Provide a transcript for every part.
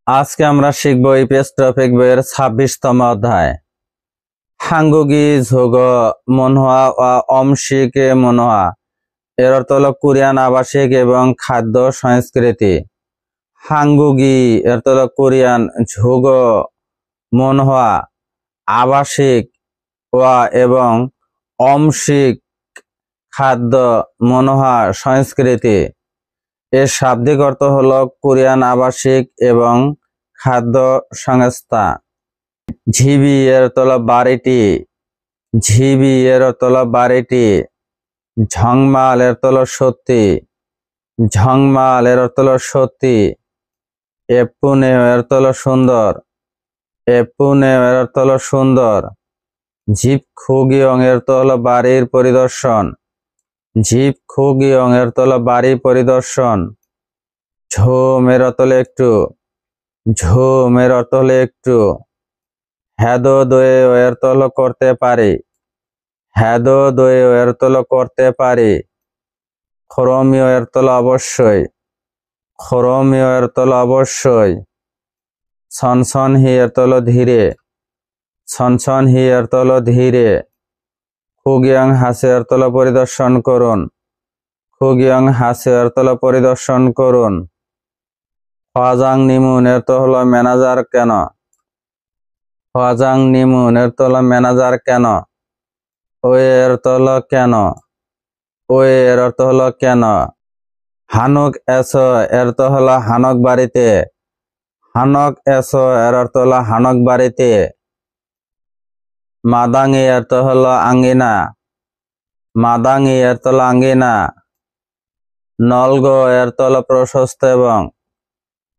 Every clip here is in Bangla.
আজকে আমরা শিখব ইপিএস টপিক বইয়ের 26তম অধ্যায় হাঙ্গুগি ঝোগ মনহোয়া ও অমশিকে মনহোয়া। এর অর্থ হলো কোরিয়ান আবাসিক এবং খাদ্য সংস্কৃতি। হাঙ্গুগি এর অর্থ হলো কোরিয়ান, ঝোগ মনহোয়া আবাসিক ওয়া এবং অমশিক খাদ্য মনহোয়া সংস্কৃতি। এর শাব্দিক অর্থ হলো কোরিয়ান আবাসিক এবং খাদ্য সংস্থা। ঝিবি এর অর্থ হলো বাড়িটি, ঝিবি এর অর্থ হলো বাড়িটি। ঝংমাল এর অর্থ হলো সত্যি, ঝংমাল এর অর্থ হলো সত্যি। এপুনে এর অর্থ হলো সুন্দর, এপুনে এর অর্থ হলো সুন্দর। জিপ খুগিয়ং এর অর্থ হলো বাড়ির পরিদর্শন, জিপ খুগিয়ং এর অর্থ হলো বাড়ি পরিদর্শন। ঝোম এর অর্থ হলো একটু, ঝোম এর অর্থ হলো একটু। হ্যাদো দোয়ে এর অর্থ হলো করতে পারি, হ্যাদো দোয়ে এর অর্থ হলো করতে পারি। খরমীয় এর অর্থ হলো অবশ্যই, খরমীয় এর অর্থ হলো অবশ্যই। সনসনহি এর অর্থ হলো ধীরে, সনসনহি এর অর্থ হলো ধীরে। খুগিয়াং হাসে অর্থ হলো পরিদর্শন করুন, খুগিয়াং হাসে অর্থ হলো পরিদর্শন করুন। হওয়াজাং নিমুন এর অর্থ হলো ম্যানেজার কেন, হওয়াজাং নিমুন এর অর্থ হলো ম্যানেজার কেন। ওয়ে এর অর্থ হলো কেন, ওয়ে এর অর্থ হলো কেন। হানক এসো এর অর্থ হলো হানক বাড়িতে, হানক এসো এর অর্থ হলো হানক বাড়িতে। মাদাঙ্গি এর অর্থ হলো আঙ্গিনা, মাদাঙ্গি এর অর্থ হলো আঙ্গিনা। নলগো এর অর্থ হলো প্রশস্ত এবং,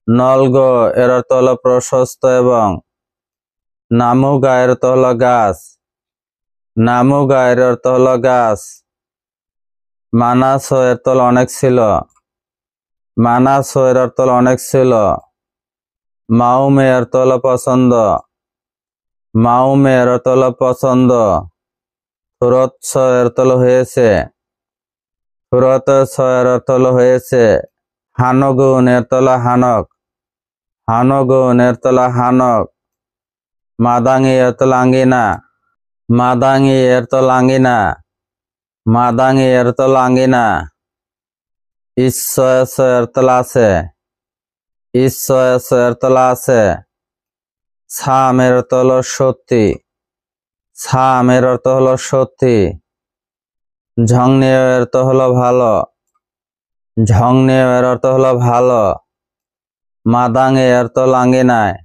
নলগো এর অর্থ হলো প্রশস্ত এবং। নামুগা এর অর্থ হলো গাছ, নামুগা এর অর্থ হলো গাছ। মানাসো এর অর্থ হলো অনেক ছিল, মানাসো এর অর্থ হলো অনেক ছিল। মাউমে এর অর্থ হলো পছন্দ, মাউমে এর অর্থ হলো পছন্দ। ফুরৎস এর অর্থ হলো হয়েছে, ফুরৎস এর অর্থ হলো হয়েছে। হানগুন এর অর্থ হলো হানক, হানগুন এর অর্থ হলো হানক। মাদাঙ্গি এর অর্থ হলো আঙ্গিনা, মাদাঙ্গি এর অর্থ হলো আঙ্গিনা, মাদাঙ্গি এর অর্থ হলো আঙ্গিনা। ঈশ্বর এর অর্থ হলো আছে, ঈশ্বর এর অর্থ হলো আছে। সাম এর অর্থ হলো সত্যি, সাম এর অর্থ হলো সত্যি। ঝংনিয় এর অর্থ হলো ভালো, ঝংনিয় এর অর্থ হলো ভালো। মাদাঙ্গে এর অর্থ হলো আঙ্গিনায়,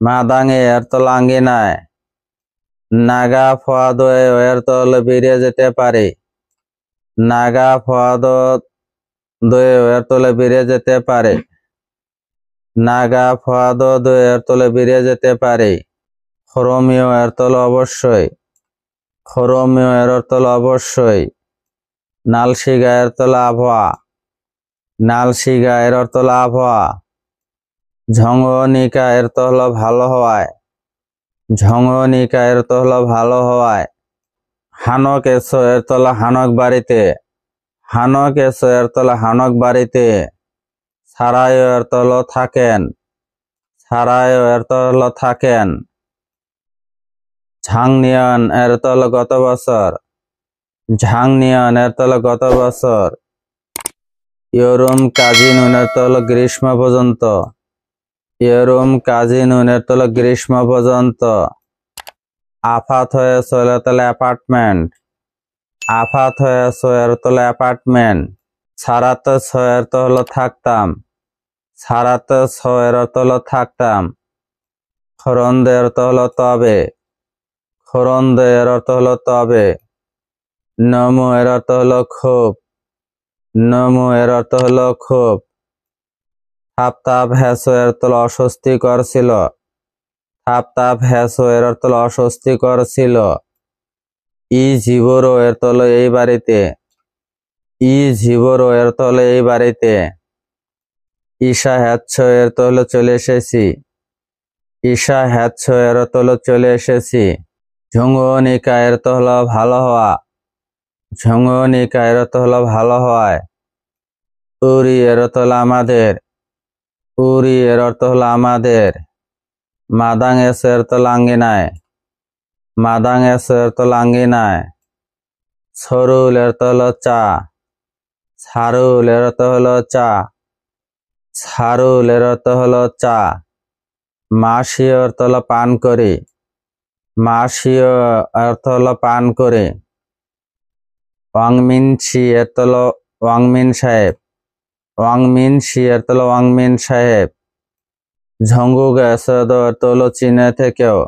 মাদাঙ্গে এর অর্থ হলো আঙ্গিনায়। নাগা ফোয়াদো এর অর্থ হলো বেরিয়ে যেতে পারে, নাগা ফোয়াদো দোয়ে এর অর্থ হলো বেরিয়ে যেতে পারে, নাগা ফোয়াদো দোয়ে এর অর্থ হলো বেরিয়ে যেতে পারে। খরমীয় এর অর্থ হলো অবশ্যই, খরমীয় এর অর্থ হলো অবশ্যই। নালশিগা এর অর্থ হলো আবহাওয়া, নালশিগা এর অর্থ হলো আবহাওয়া। ঝঙ্গনিকা এর অর্থ হলো ভালো হওয়ায়, ঝঙ্গনিকা এর অর্থ হলো ভালো হওয়ায়। হানক এসো এর অর্থ হলো হানক বাড়িতে, হানক এসো এর অর্থ হলো হানক বাড়িতে। সারায় এর অর্থ হলো থাকেন, সারায় এর অর্থ হলো থাকেন। ঝাংনিয়ন এর অর্থ হলো গত বছর, ঝাংনিয়ন এর অর্থ হলো গত বছর। ইয়রুম কাজিনুন এর অর্থ হলো গ্রীষ্ম পর্যন্ত, ইয়রুম কাজিনুন এর অর্থ হলো গ্রীষ্ম পর্যন্ত। আফাত হয়েছে এর অর্থ হলো অ্যাপার্টমেন্ট, আফাত হয়েছে এর অর্থ হলো অ্যাপার্টমেন্ট। সারাতে এর অর্থ হলো থাকতাম, সারাতে এর অর্থ হলো থাকতাম। খরন্দে এর অর্থ হলো তবে, খরন্দে এর অর্থ হলো তবে। নমু এর অর্থ হলো খুব, নমু এর অর্থ হলো খুব। থাপতাপ হ্যাসো এর অর্থ হলো অস্বস্তিকর ছিল, থাপতাপ হ্যাসো এর অর্থ হলো অস্বস্তিকর ছিল। ই জিবোরো এর অর্থ হলো এই বাড়িতে, ই জিবোরো এর অর্থ হলো এই বাড়িতে। ঈশা হ্যাচ্ছ এর অর্থ হলো চলে এসেছি, ঈশা হ্যাচ্ছ এর অর্থ হলো চলে এসেছি। ঝুঙ্গনিকা এর অর্থ হলো ভালো হওয়া, ঝুঙ্গনিকা এর অর্থ হলো ভালো হওয়ায়। উরি এর অর্থ হলো আমাদের, উরি এর অর্থ হলো আমাদের। মাদাং এস এর অর্থ হলো আঙ্গিনায়। মাদাং এস এর অর্থ হলো আঙ্গিনায়। সরুল এর অর্থ হলো চা। সারুল এর অর্থ হলো চা। সারুল এর অর্থ হলো চা। মাসীয় অর্থ হলো পান করি। মাসীয় অর্থ হলো পান করে। ওয়াংমিনশি এর অর্থ হলো ওয়াংমিন সাহেব। ওয়াংমিনশি এর অর্থ হলো ওয়াংমিন সাহেব। ঝঙ্গুগ এসদ অর্থ হলো চীনা থেকেও।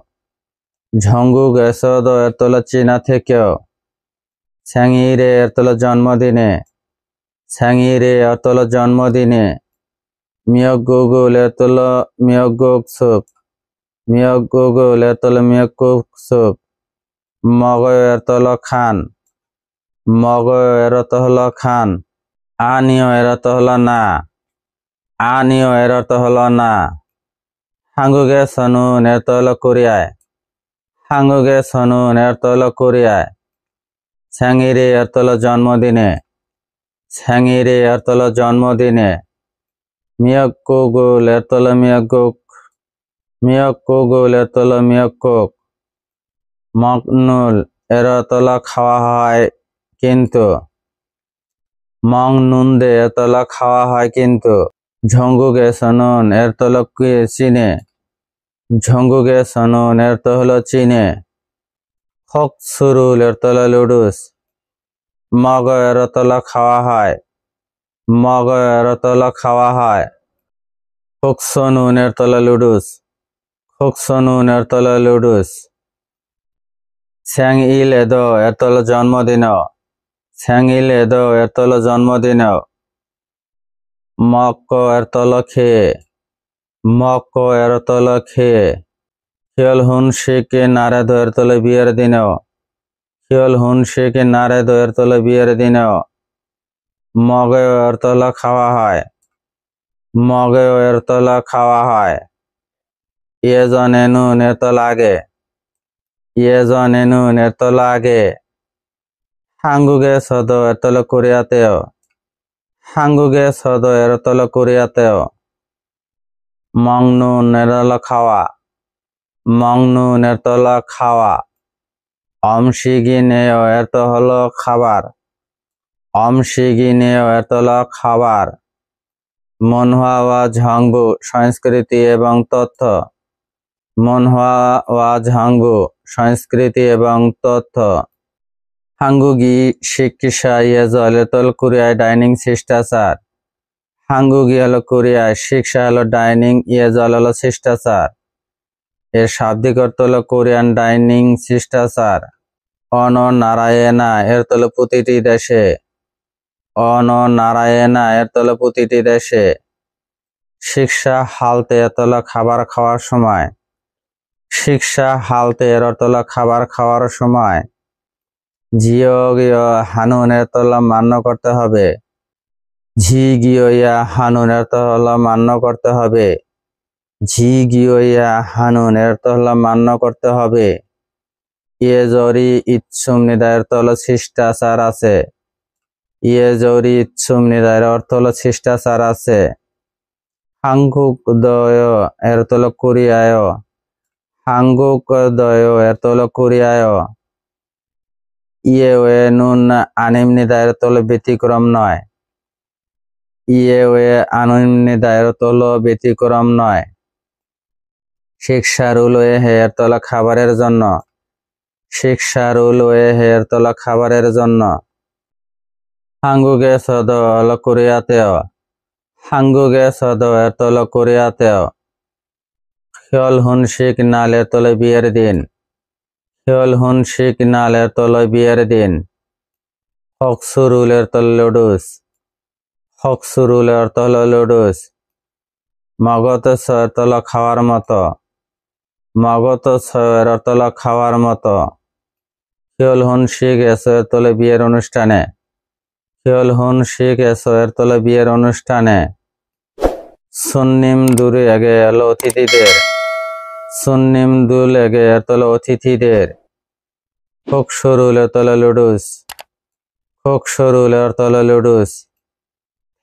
ঝঙ্গুগ এসদ অর্থ হলো চীনা থেকেও। স্যাংইরে অর্থ হলো জন্মদিনে। স্যাংইরে অর্থ হলো জন্মদিনে। মিয়ক গুগুল অর্থ হলো মিয়ক সুপ। মিয়ক গুগুল অর্থ হলো মিয়ক সুপ। মগয় অর্থ হলো খান। মগয় এর অর্থ হলো খান। আনিয় এর অর্থ হলো না। আনিয় এর অর্থ হলো না। হাঙ্গুগে সনুন এর অর্থ হলো কোরিয়ায়। হাঙ্গুগে সনুন এর অর্থ হলো কোরিয়ায়। স্যাংইরে অর্থ হলো জন্মদিনে। স্যাংইরে অর্থ হলো জন্মদিনে। মিয়ক কুগুল এর অর্থ হলো মিয়ক। মিয়ক কুগুল এর অর্থ হলো মিয়ক। মকনুল এর অর্থ হলো খাওয়া হয় কিন্তু। মং নুনদে এর অর্থ হলো খাওয়া হয় কিন্তু। ঝঙ্গুগে সনুন এর অর্থ হলো চীনে। ঝঙ্গুগে সনুন এর অর্থ হলো চীনে। হক সুরুল এর অর্থ হলো লুডুস। মগ এর অর্থ হলো খাওয়া হয়। মগ এর অর্থ হলো খাওয়া হয়। হোকসনুন এর অর্থ হলো লুডুস। হোকসনুন এর অর্থ হলো লুডুস। স্যাং ইল এদো এর অর্থ হলো জন্মদিন। স্যাং ইল এদো এর অর্থ হলো জন্মদিন। মক্ক এর অর্থ হলো খেয়ে। মক্ক এর অর্থ হলো খেয়ে। খিয়ল হুন শিকে নারে দোয়ের তলে বিয়ের দিনেও। খিয়ল হুন শিকে নারে দোয়ের তলে বিয়ের দিনেও। মগে অর্থ হলো খাওয়া হয়। মগে অর্থ হলো খাওয়া হয়। ইয়েজন এনুন এর তো লাগে। ইয়েজন এনুন এর তো লাগে। হাঙ্গুগে সদ এর তলে কোরিয়াতেও। হাঙ্গুগে সদ এর তলে কোরিয়াতেও। মংনুন এর হলো খাওয়া। মংনুন এর তো হলো খাওয়া। অমশিগিনেও এর তো হলো খাবার। অমশিগিনেও এর তো হলো খাবার। মনহুয়া ওয়া ঝাংবু সংস্কৃতি এবং তথ্য। মনহুয়া ওয়া ঝাংবু সংস্কৃতি এবং তথ্য। হাঙ্গুগি শিক্ষা ইয়েজল এর তো হলো কোরিয়ায় ডাইনিং শিষ্টাচার। হাঙ্গুগি হলো কোরিয়ায়, শিক্ষা হলো ডাইনিং, ইয়েজল হলো শিষ্টাচার। এর শাব্দিক অর্থ হলো কোরিয়ান ডাইনিং শিষ্টাচার। অন নারায়ণা এর তো হলো প্রতিটি দেশে। অন নারায়ণা এর তো হলো প্রতিটি দেশে। শিক্ষা হালতে এর তো হলো খাবার খাওয়ার সময়। শিক্ষা হালতে এর অর্থ হলো খাবার খাওয়ার সময়। জিওগীয় হানুন এর তো হলো মান্য করতে হবে। ঝি গিয়া হানুন এর তো হলো মান্য করতে হবে। ঝি গিয়া হানুন এর তো হলো মান্য করতে হবে। ইয়ে জরি ইচ্ছুম নিদায়ের তো হলো শিষ্টাচার আছে। ইয়ে জরি ইচ্ছুম নিদায়ের অর্থ হলো শিষ্টাচার আছে। হাঙ্গুক দয় এর তো হলো কোরিয়ায়। হাঙ্গুক দয় এর তো হলো কোরিয়ায়। ইয়ে ওয়ে নুন আনিম নিদায়ের তো হলো ব্যতিক্রম নয়। ইয়ে ওয়ে আনিম নিদায়ের তো হলো ব্যতিক্রম নয়। শিক্ষারুল ওয়ে হেয়ার তো হলো খাবারের জন্য। শিক্ষারুল ওয়ে হেয়ার তো হলো খাবারের জন্য। হাঙ্গুগে সদ হলো কোরিয়াতেও। হাঙ্গুগে সদ এর তো হলো কোরিয়াতেও। খিয়ল হুন শিক নাল এর তো হলো বিয়ের দিন। খিয়ল হুন শিক নাল এর তো হলো বিয়ের দিন। হকসুরুল এর তো হলো লুডুস। হকসুরুল এর তো হলো লুডুস। মগত এর তো হলো খাওয়ার মতো। মগত এর তো হলো খাওয়ার মতো। খিয়ল হুন শিক এসো এর তো হলো বিয়ের অনুষ্ঠানে। খিয়ল হুন শিক এসো এর তো হলো বিয়ের অনুষ্ঠানে। সুন্নিম দূরে আগে এলো অতিথিদের। সুন্নিম দুল আগে এর তো হলো অতিথিদের। খোকসরুল এর তো হলো লুডুস। খোকসরুল এর তো হলো লুডুস।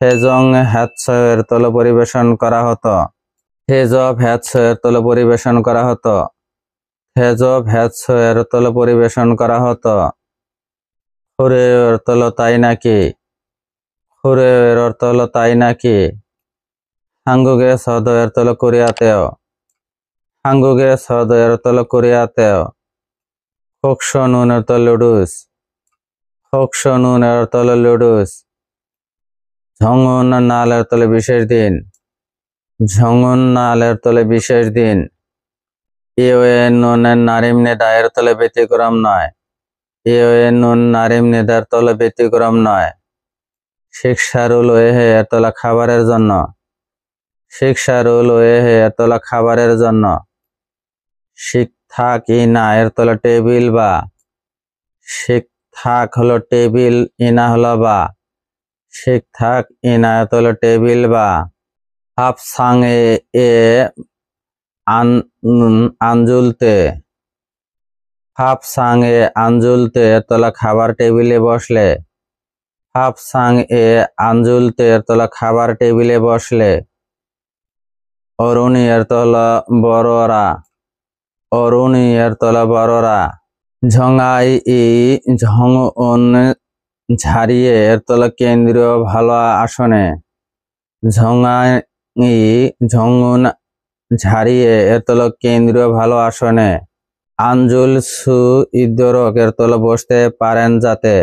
হেজং হ্যাৎসয়ের তলে পরিবেশন করা হতো। হেজব হ্যাৎসয়ের তলে পরিবেশন করা হতো। হেজব হ্যাৎসয়ের তলে পরিবেশন করা হতো। হুরের তল তাই নাকি? হুরের অর্থ হলো তাই নাকি? হাঙ্গুগে সদয়ের তল কোরিয়াতেও। হাঙ্গুগে সদয়ের তল কোরিয়াতেও। হোকশো নুনের তল লুডুস। হোকশো নুনের তল লুডুস। ঝঙ্গুন নালের তলে বিশেষ দিন। ঝঙ্গুন নালের তলে বিশেষ দিন। ইওয়ে নুনের নারিম নেদায়ের তলে ব্যতিক্রম নয়। ইওয়ে নুন নারিম নেদার তলে ব্যতিক্রম নয়। শিক্ষারুল ওয়েহে এর তলা খাবারের জন্য। শিক্ষারুল ওয়েহে এর তলা খাবারের জন্য। শিক্ষাক ইনা এর তলা টেবিল বা। শিক্ষাক হলো টেবিল, ইনা হলো বা। শিক্ষাক ইনা এর তলা টেবিল বা। হাফসাঙে এ আঞ্জুলতে। হাফসাঙে আঞ্জুলতে এর তলা খাবার টেবিলে বসলে। হাফসাং এ আঞ্জুলতে এর তলা খাবার টেবিলে বসলে। অরুণী এর তলা বড়রা। অরুণী এর তলা বড়রা। ঝঙাই ই ঝংউন ঝাড়িয়ে এর তলা কেন্দ্রীয় ভালো আসনে। ঝঙাই ই ঝংউন ঝাড়িয়ে এর তলা কেন্দ্রীয় ভালো আসনে। আঞ্জুল সু ইদ্যরক এর তলা বসতে পারেন যাতে।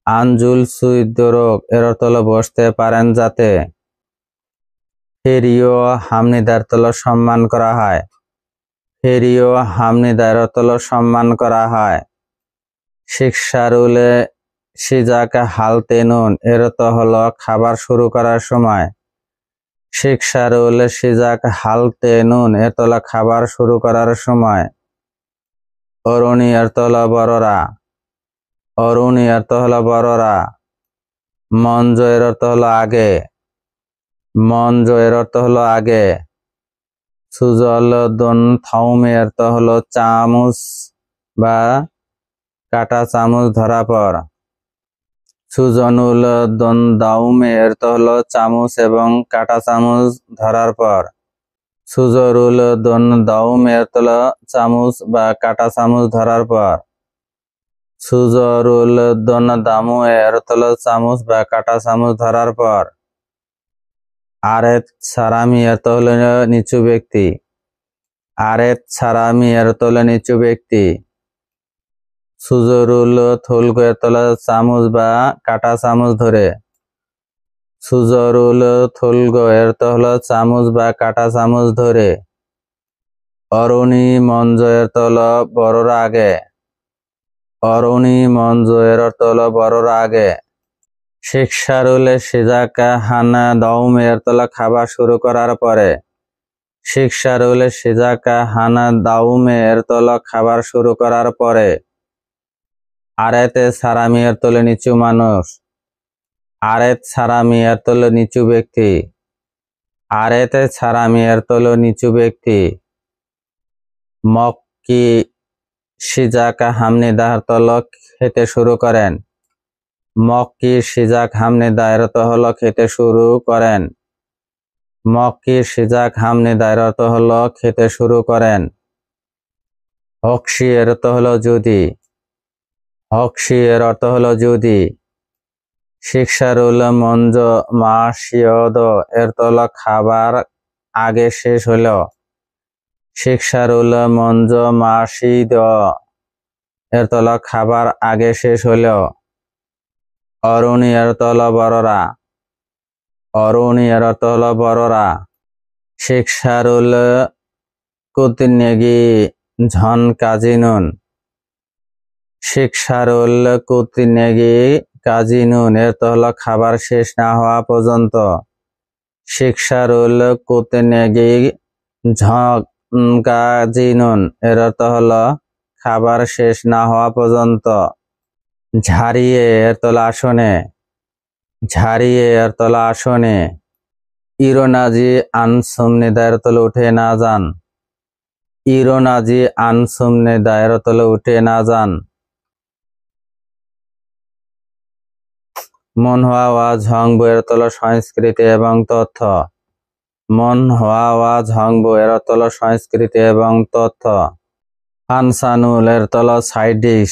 আঞ্জুল সু ইদ্যরক এর তলা বসতে পারেন যাতে। ফেরিও হামনিদার তলা সম্মান করা হয়। ফেরিও হামনিদার তলা সম্মান করা হয়। শিক্ষারুলে সিজাক হালতে নুন এর তো হলো খাবার শুরু করার সময়। শিক্ষারুল সিজাক হালতে নুন এর তলা খাবার শুরু করার সময়। অরুণী এর তলা বড়রা। অরুণী এর তো হলো বড়রা। মঞ্জ এর অর্থ হলো আগে। মঞ্জ এর অর্থ হলো আগে। সুজল দন থাউমে এর তো হলো চামচ বা কাটা চামচ ধরা পর। সুজনুল দন দাউমে এর তো হলো চামচ এবং কাটা চামচ ধরার পর। সুজরুল দন দাউমে এর তো হলো চামচ বা কাটা চামচ ধরার পর। সুজরুল দন দামু এর তো হলো চামচ বা কাটা চামচ ধরার পর। আরেত সারামি এর তো হলো নিচু ব্যক্তি। আরেত সারামি এর তো হলো নিচু ব্যক্তি। সুজরুল থুলগো এর তলা চামচ বা কাটা চামচ ধরে। সুজরুল থুলগো এর তো হলো চামচ বা কাটা চামচ ধরে। অরুণী মঞ্জ এর তলা বড়রা আগে। অরুণী মঞ্জ এর তলা বড়রা আগে। শিক্ষারুল সিজাক হানা দাউম এর তলা খাবার শুরু করার পরে। শিক্ষারুল সিজাক হানা দাউম এর তলা খাবার শুরু করার পরে। আরেতে সারামি এর তলে নিচু মানুষ। আরেত সারামি এর তলে নিচু ব্যক্তি। আরেতে সারামি এর তলে নিচু ব্যক্তি। মক্কি সিজাক হামনিদার তল খেতে শুরু করেন। মক্কি সিজাক হামনিদা এর তো হলো খেতে শুরু করেন। মক্কি সিজাক হামনিদা এর তো হলো খেতে শুরু করেন। হকশি এর তো হলো যদি। হকশি এর অর্থ হলো যদি। শিক্ষারুল মঞ্জ মাসিয়দ এর তলা খাবার আগে শেষ হলো। শিক্ষারুল মঞ্জ মাসিদ এর তলা খাবার আগে শেষ হলো। অরুণী এর তলা বড়রা। অরুণী এর অর্থ হলো বড়রা। শিক্ষারুল কুতিনেগি ঝন কাজী নুন। শিক্ষারুল কুতিনেগি কাজী নুন এর তো হলো খাবার শেষ না হওয়া পর্যন্ত। শিক্ষারুল কুতিনেগি ঝন কাজী নুন এর অর্থ হলো খাবার শেষ না হওয়া পর্যন্ত। ঝাড়িয়ে এর তলা আসনে। ঝাড়িয়ে এর তলা আসনে। ইরোনাজি আনসুমনি দায়ের তলে উঠে না যান। ইরোনাজি আনসুমনি দায়ের তলে উঠে না যান। মনহোয়া ওয়া ঝংবু এর অর্থ হলো সংস্কৃতি এবং তথ্য। মনহোয়া ওয়া ঝংবু এর অর্থ হলো সংস্কৃতি এবং তথ্য। ফানসানুল এর অর্থ হলো সাইড ডিশ।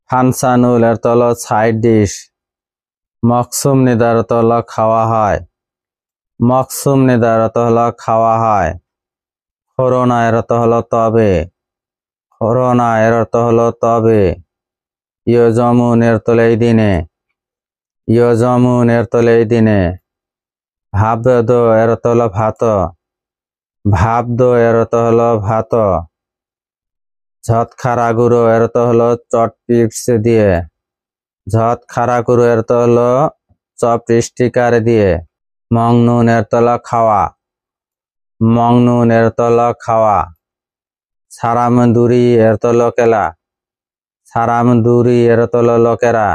ফানসানুল এর অর্থ হলো সাইড ডিশ। মকসুম নিদার অর্থ হলো খাওয়া হয়। মকসুম নিদার অর্থ হলো খাওয়া হয়। করোনা এর অর্থ হলো তবে। করোনা এর অর্থ হলো তবে। ইয়জমুন এর তলে এই দিনে। ইয়জমুন এর তলে এই দিনে। ভাবদ এর অর্থ হলো ভাত। ভাবদ এর অর্থ হলো ভাত। ঝত খারাগুরো এর অর্থ হলো চটপিটস দিয়ে। ঝত খারাগুরো এর অর্থ হলো চপস্টিকার দিয়ে। মংনুন এর তলা খাওয়া। মংনুন এর তলা খাওয়া। সারামদুরি এর তো লোকেলা। সারামদুরি এর তো লোকেরা।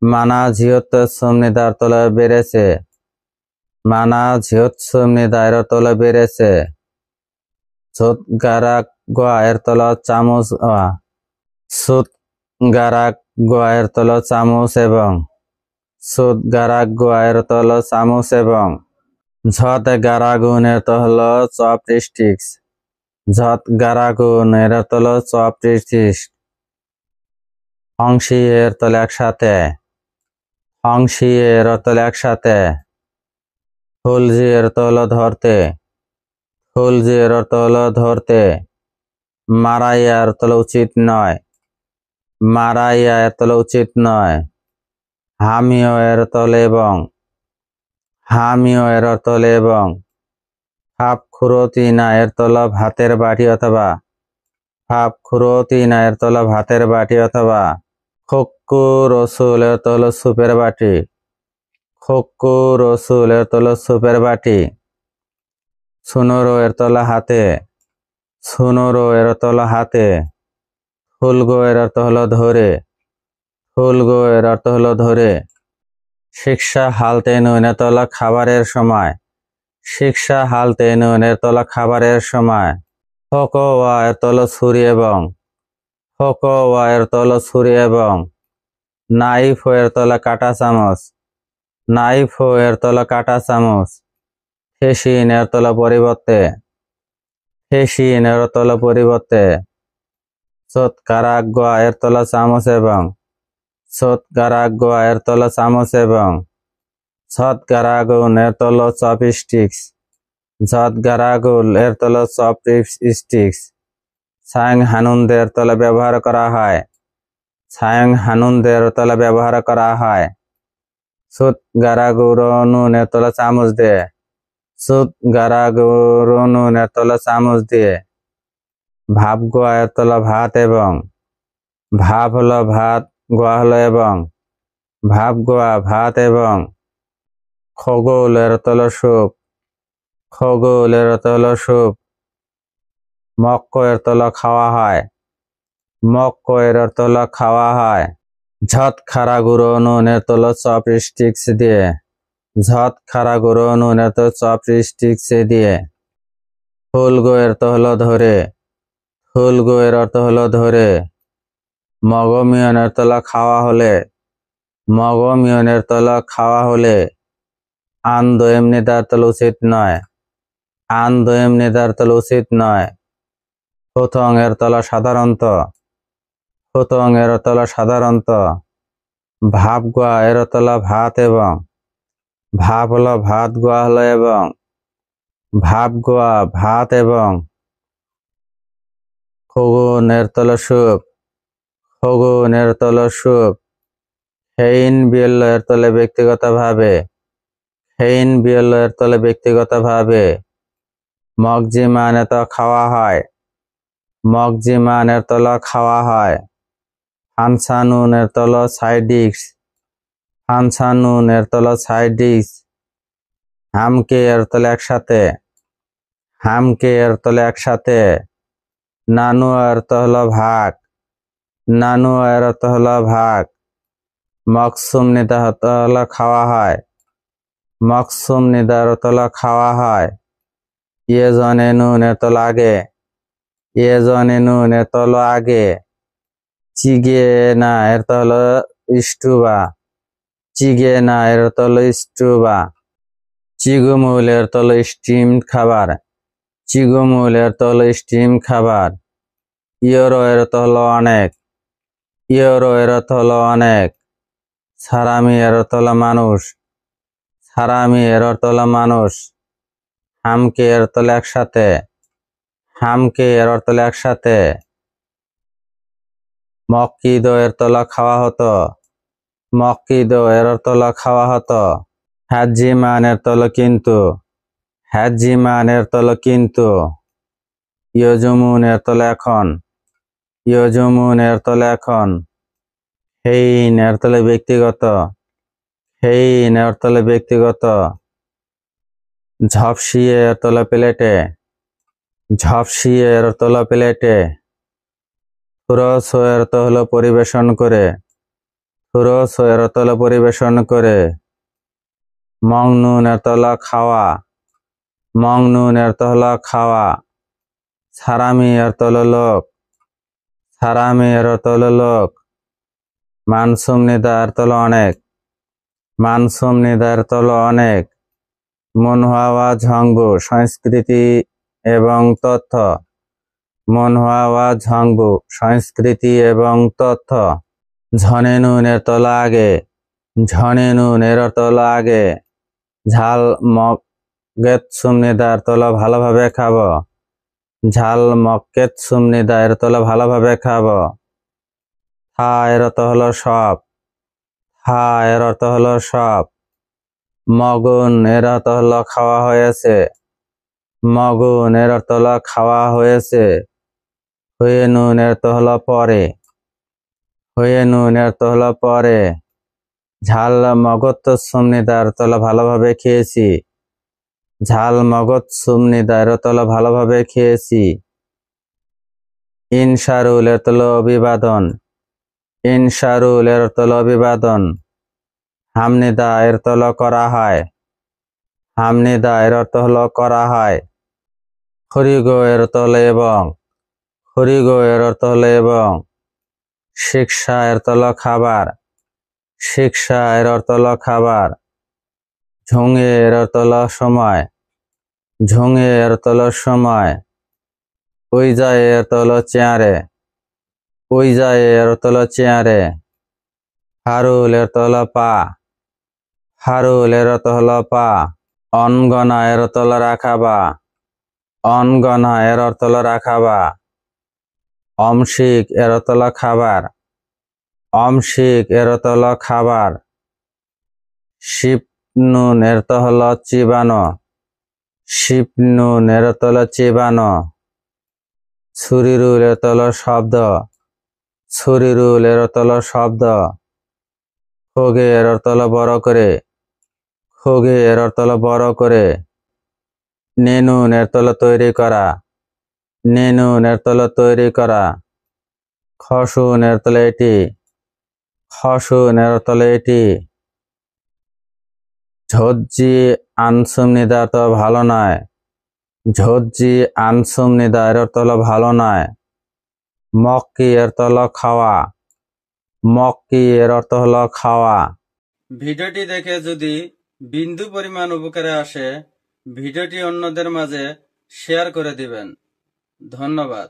মানা ঝিয়ত্তম নিদার তলে বেড়েছে। মানা ঝিয়ত্তম নিদার তলে বেড়েছে। সুত গারাক গোয়া এর তল চামচ। সুত গারাক গোয়া এর তল চামচ এবং। সুত গারাক গোয়া এর তল চামচ এবং। ঝত গারাগুন এর তো হলো চপস্টিক্স। ঝত গারাগুন এর তো হলো চপস্টিক্স। অংশী এর তলে একসাথে। অংশী এর তলে একসাথে। ফুলজি এর তো হলো ধরতে। ফুলজি এর অর্থ হলো ধরতে। মারাইয়া এর তো উচিত নয়। মারাইয়া এর তো উচিত নয়। হামিও এর তলে এবং। হামিও এর তলে এবং। হাফ খুরতি না এর তলা ভাতের বাটি অথবা। হাফ খুরতি না এর তলা ভাতের বাটি অথবা। খক্কু রসুল এর তল সুপের বাটি। খক্কু রসুল এর তল সুপের বাটি। সুনরো এর তলা হাতে। সুনরো এর তলা হাতে। ফুলগো এর অর্থ হলো ধরে। ফুলগো এর অর্থ হলো ধরে। শিক্ষা হালতে নুন এর তলা খাবারের সময়। শিক্ষা হালতে নুন এর তলা খাবারের সময়। ফকো ওয়া এর তল ছুরি এবং। ফকো ওয়া এর তল ছুরি এবং। নাইফ এর তলা কাটা চামচ। নাইফ এর তলা কাটা চামচ। ফেসিন এর তলা পরিবর্তে। ফেসিন এর তলা পরিবর্তে। সৎকারাগ্য এর তলা চামচ এবং। সৎকারাগ্য এর তলা চামচ এবং। সৎকারাগুন এর তল চপস্টিক্স। সৎকারাগুল এর তল চপস্টিক্স। সায়ং হানুনদের তলে ব্যবহার করা হয়। সায়ং হানুনদের তলে ব্যবহার করা হয়। সুত গারাগুরনুন এর তলা চামচ দিয়ে। সুত গারাগুরনুন এর তলা চামচ দিয়ে। ভাব গোয়া এর তলা ভাত এবং। ভাব হলো ভাত, গোয়া হলো এবং। ভাব গোয়া ভাত এবং। খগোল এর তল সুপ। খগোল এর তল সুপ। মক্ক এর তল খাওয়া হয়। মক্ক এর তল খাওয়া হয়। ঝত খারা গুঁড়ো নুন এর তল চপস্টিক্স দিয়ে। ঝত খারা গুঁড়ো নুন এর তো চপস্টিক্স দিয়ে। ফুলগো এর তো হলো ধরে। ফুলগো এর অর্থ হলো ধরে। মগমিয়নের তলা খাওয়া হলে। মগমিয়নের তলা খাওয়া হলে। আন্দো এমনি তার তল উচিত নয়। আন্দো এমনি তার তল উচিত নয়। প্রথম এর তলা সাধারণত। প্রথম এর তলা সাধারণত। ভাব গোয়া এর তলা ভাত এবং। ভাব হলো ভাত, গোয়া হলো এবং। ভাব গোয়া ভাত এবং। খগুন এর তল সুপ। খগুন এর তল সুপ। হেইন বিয়েল এর তলে ব্যক্তিগতভাবে। হেইন বিয়েল এর তলে ব্যক্তিগতভাবে। মগজিমান এর তলা খাওয়া হয়। মগজিমান এর তলা খাওয়া হয়। ফানসানুন এর তল সাইড ডিশ। ফানসানুন এর তল সাইড ডিশ। হামকে এর তলে একসাথে। হামকে এর তলে একসাথে। নানু এর তল ভাগ। নানু এর তল ভাগ। মকসুম নিদা হলো খাওয়া হয়। মকসুম নিদার তলা খাওয়া হয়। ইয়ে জনে নুন এর তল আগে। ইয়ে জনে নুন এর তল আগে। চিগে না এর তল স্টুবা। চিগেনা এর অর্থ হলো স্টু বা চিগুমুল এর অর্থ হলো স্টিম খাবার চিগুমুল এর অর্থ হলো স্টিম খাবার ইয়োরো এর অর্থ হলো অনেক ইয়োরো এর অর্থ হলো অনেক সারামি এর অর্থ হলো মানুষ সারামি এর অর্থ হলো মানুষ হামকে এর অর্থ হলো একসাথে হামকে এর অর্থ হলো একসাথে মক্কিদো এর অর্থ হলো খাওয়া হতো মক্কিদো এর অর্থ হলো খাওয়া হতো হ্যাজিমান এর অর্থ হলো কিন্তু হ্যাজিমান এর অর্থ হলো কিন্তু ইয়জুমুন এর অর্থ হলো এখন ইয়জুমুন এর অর্থ হলো এখন হেইন এর অর্থ হলো ব্যক্তিগত হেইন এর অর্থ হলো ব্যক্তিগত ঝপসিয়ে এর অর্থ হলো প্লেটে ঝপসিয়ে এর অর্থ হলো প্লেটে ফুরস এর অর্থ হলো পরিবেশন করে ফুরস এর অর্থ হলো পরিবেশন করে মংনুন এর অর্থ হলো খাওয়া মংনুন এর অর্থ হলো খাওয়া সারামি এর অর্থ হলো লোক সারামি এর অর্থ হলো লোক মানসুম নিদা এর অর্থ হলো অনেক মানসুম নিদা এর অর্থ হলো অনেক মনহাওয়া ঝংবু সংস্কৃতি এবং তথ্য মনহাওয়া ঝংবু সংস্কৃতি এবং তথ্য ঝনেনুন এর তলা আগে ঝনেনুন এর অর্থ হলো আগে ঝাল মগেত সুমনিদা এর তলা ভালোভাবে খাবো ঝাল মক্কেত সুমনিদা এর তলা ভালোভাবে খাবো থা এর অর্থ হলো সব থা এর অর্থ হলো সব মগুন এর অর্থ হলো খাওয়া হয়েছে মগুন এর অর্থ হলো খাওয়া হয়েছে হয়ে নুন এর অর্থ হলো পরে হয়ে নুন এর অর্থ হলো পরে ঝাল মগত সুমনিদা এর অর্থ হলো ভালোভাবে খেয়েছি ঝাল মগত সুমনিদা এর অর্থ হলো ভালোভাবে খেয়েছি ইনসারুল এর অর্থ হলো অভিবাদন ইনসারুল এর অর্থ হলো অভিবাদন হামনিদা এর অর্থ হলো করা হয় হামনিদা এর অর্থ হলো করা হয় হরিগো এর অর্থ হলো এবং হরিগো এর অর্থ হলো এবং শিক্ষা এর অর্থ হলো খাবার শিক্ষা এর অর্থ হলো খাবার ঝুঙে এর অর্থ হলো সময় ঝুঙে এর অর্থ হলো সময় ওই যায় এর অর্থ হলো চেয়ারে ওই যায় এর অর্থ হলো চেয়ারে হারুল এর অর্থ হলো পা হারুল এর অর্থ হলো পা অনগনা এর অর্থ হলো রাখাবা অনগনা এর অর্থ হলো রাখাবা অমসিক এর অর্থ হলো খাবার অমসিক এর অর্থ হলো খাবার শিপনুন এর অর্থ হলো চিবানো শিপনুন এর অর্থ হলো চিবানো ছুরিরুল এর অর্থ হলো শব্দ ছুরিরুল এর অর্থ হলো শব্দ খোগে এর অর্থ হলো বড় করে খোগে এর অর্থ হলো বড় করে নেনুন এর অর্থ হলো তৈরি করা নেনুন এর অর্থ হলো তৈরি করা খসুন এর অর্থ হলো এটি খসুন এর অর্থ হলো এটি ঝোজ্জি আনসুম নিদা অর্থ ভালো নয় ঝোজ্জি আনসুম নিদা এর অর্থ হলো ভালো নয় মক্কি এর অর্থ হলো খাওয়া মক্কি এর অর্থ হলো খাওয়া ভিডিওটি দেখে যদি বিন্দু পরিমাণ উপকারে আসে ভিডিওটি অন্যদের মাঝে শেয়ার করে দিবেন ধন্যবাদ।